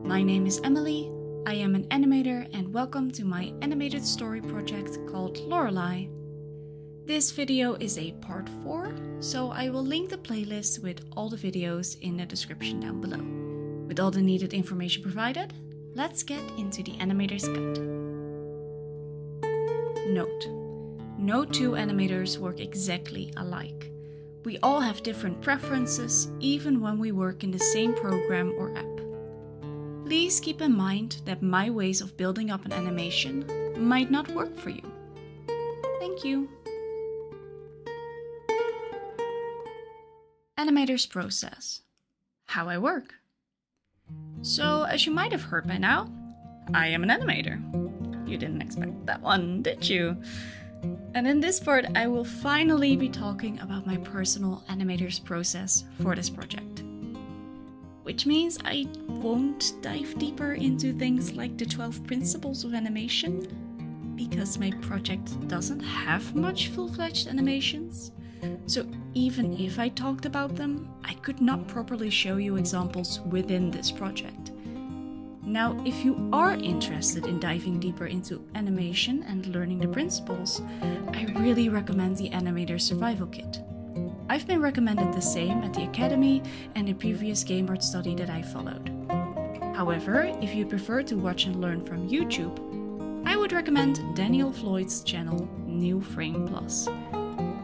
My name is Emily, I am an animator, and welcome to my animated story project called Lorelei. This video is a part 4, so I will link the playlist with all the videos in the description down below. With all the needed information provided, let's get into the animator's guide. Note: no two animators work exactly alike. We all have different preferences, even when we work in the same program or app. Please keep in mind that my ways of building up an animation might not work for you. Thank you. Animator's process. How I work. So, as you might have heard by now, I am an animator. You didn't expect that one, did you? And in this part, I will finally be talking about my personal animator's process for this project. Which means I won't dive deeper into things like the 12 principles of animation, because my project doesn't have much full-fledged animations. So even if I talked about them, I could not properly show you examples within this project. Now, if you are interested in diving deeper into animation and learning the principles, I really recommend the Animator Survival Kit. I've been recommended the same at the Academy and the previous game art study that I followed. However, if you prefer to watch and learn from YouTube, I would recommend Daniel Floyd's channel, New Frame Plus.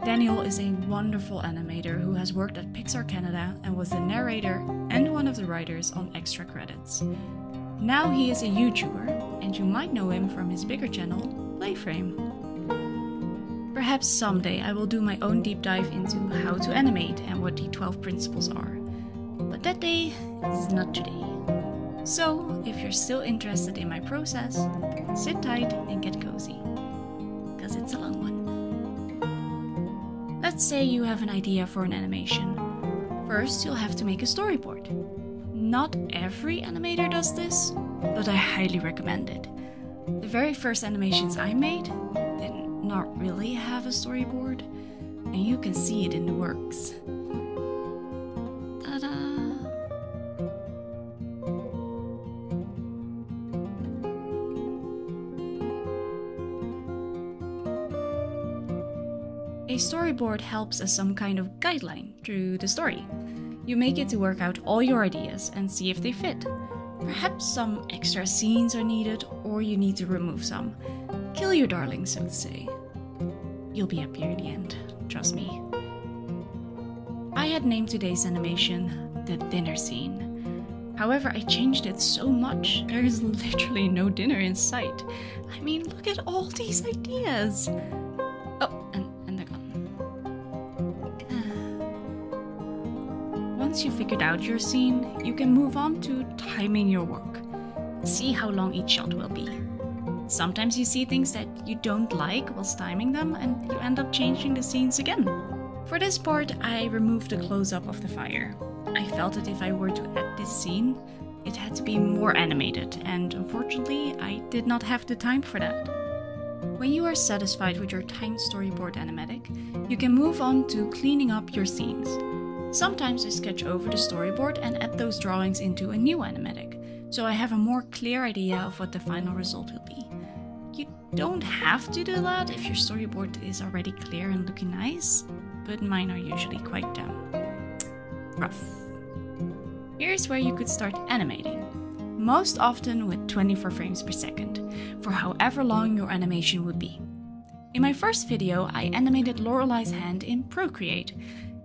Daniel is a wonderful animator who has worked at Pixar Canada and was the narrator and one of the writers on extra credits. Now he is a YouTuber, and you might know him from his bigger channel, Playframe. Perhaps someday I will do my own deep dive into how to animate and what the 12 principles are. But that day is not today. So, if you're still interested in my process, sit tight and get cozy, because it's a long one. Let's say you have an idea for an animation. First, you'll have to make a storyboard. Not every animator does this, but I highly recommend it. The very first animations I made did not really have a storyboard, and you can see it in the works. Ta-da! A storyboard helps as some kind of guideline through the story. You make it to work out all your ideas and see if they fit. Perhaps some extra scenes are needed, or you need to remove some. Kill your darling, so to say. You'll be happier in the end, trust me. I had named today's animation the dinner scene. However, I changed it so much, there is literally no dinner in sight. I mean, look at all these ideas! Oh, and they're gone. Once you figured out your scene, you can move on to timing your work. See how long each shot will be. Sometimes you see things that you don't like whilst timing them, and you end up changing the scenes again. For this part, I removed the close-up of the fire. I felt that if I were to add this scene, it had to be more animated, and unfortunately, I did not have the time for that. When you are satisfied with your timed storyboard animatic, you can move on to cleaning up your scenes. Sometimes I sketch over the storyboard and add those drawings into a new animatic, so I have a more clear idea of what the final result will be. You don't have to do that if your storyboard is already clear and looking nice, but mine are usually quite rough. here's where you could start animating. Most often with 24 frames per second, for however long your animation would be. In my first video, I animated Lorelei's hand in Procreate.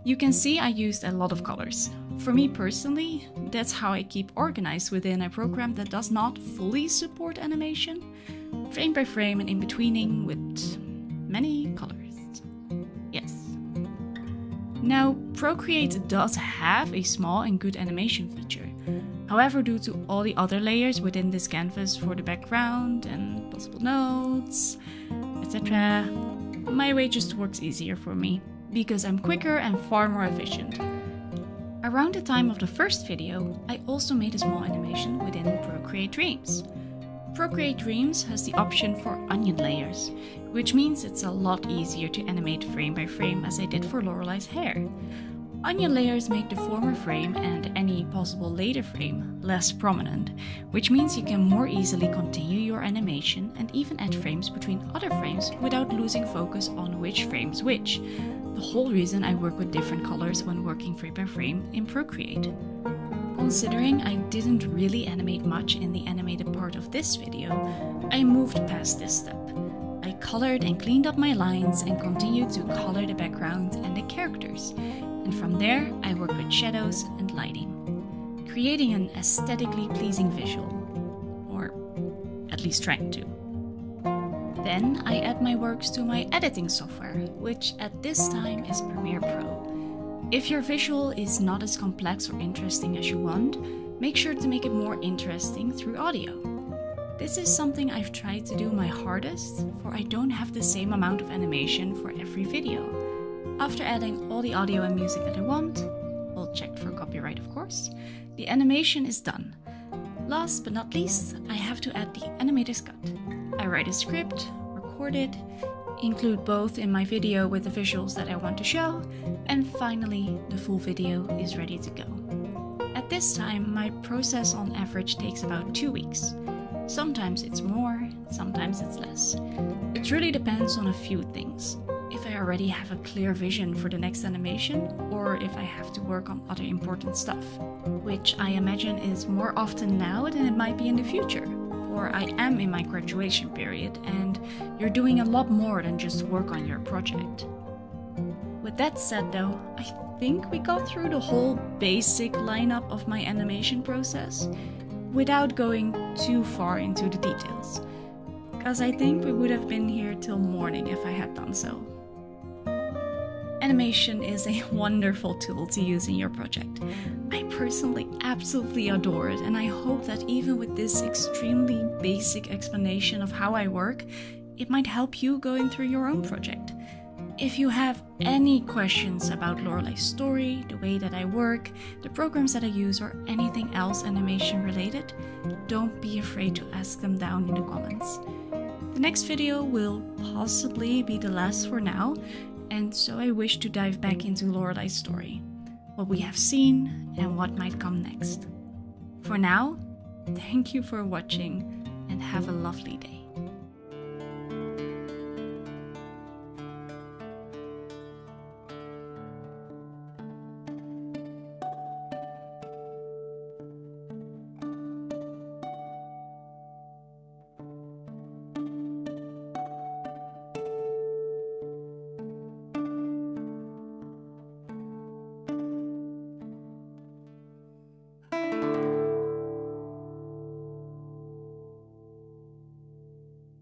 You can see I used a lot of colors. For me personally, that's how I keep organized within a program that does not fully support animation, frame by frame and in-betweening with many colors. Yes. Now, Procreate does have a small and good animation feature. However, due to all the other layers within this canvas for the background and possible nodes, etc., my way just works easier for me, because I'm quicker and far more efficient. Around the time of the first video, I also made a small animation within Procreate Dreams. Procreate Dreams has the option for onion layers, which means it's a lot easier to animate frame by frame as I did for Lorelei's hair. Onion layers make the former frame and any possible later frame less prominent, which means you can more easily continue your animation and even add frames between other frames without losing focus on which frame's which. The whole reason I work with different colors when working frame by frame in Procreate. Considering I didn't really animate much in the animated part of this video, I moved past this step. I colored and cleaned up my lines and continued to color the background and the characters. And from there, I work with shadows and lighting, creating an aesthetically pleasing visual, or at least trying to. Then I add my works to my editing software, which at this time is Premiere Pro. If your visual is not as complex or interesting as you want, make sure to make it more interesting through audio. This is something I've tried to do my hardest, for I don't have the same amount of animation for every video. After adding all the audio and music that I want, all checked for copyright of course, the animation is done. Last but not least, I have to add the animator's cut. I write a script, record it, include both in my video with the visuals that I want to show, and finally the full video is ready to go. At this time, my process on average takes about 2 weeks. Sometimes it's more, sometimes it's less. It really depends on a few things. If I already have a clear vision for the next animation, or if I have to work on other important stuff, which I imagine is more often now than it might be in the future, or I am in my graduation period and you're doing a lot more than just work on your project. With that said though, I think we got through the whole basic lineup of my animation process without going too far into the details, because I think we would have been here till morning if I had done so. Animation is a wonderful tool to use in your project. I personally absolutely adore it, and I hope that even with this extremely basic explanation of how I work, it might help you going through your own project. If you have any questions about Lorelei's story, the way that I work, the programs that I use, or anything else animation related, don't be afraid to ask them down in the comments. The next video will possibly be the last for now, and so I wish to dive back into Lorelei's story, what we have seen and what might come next. For now, thank you for watching and have a lovely day.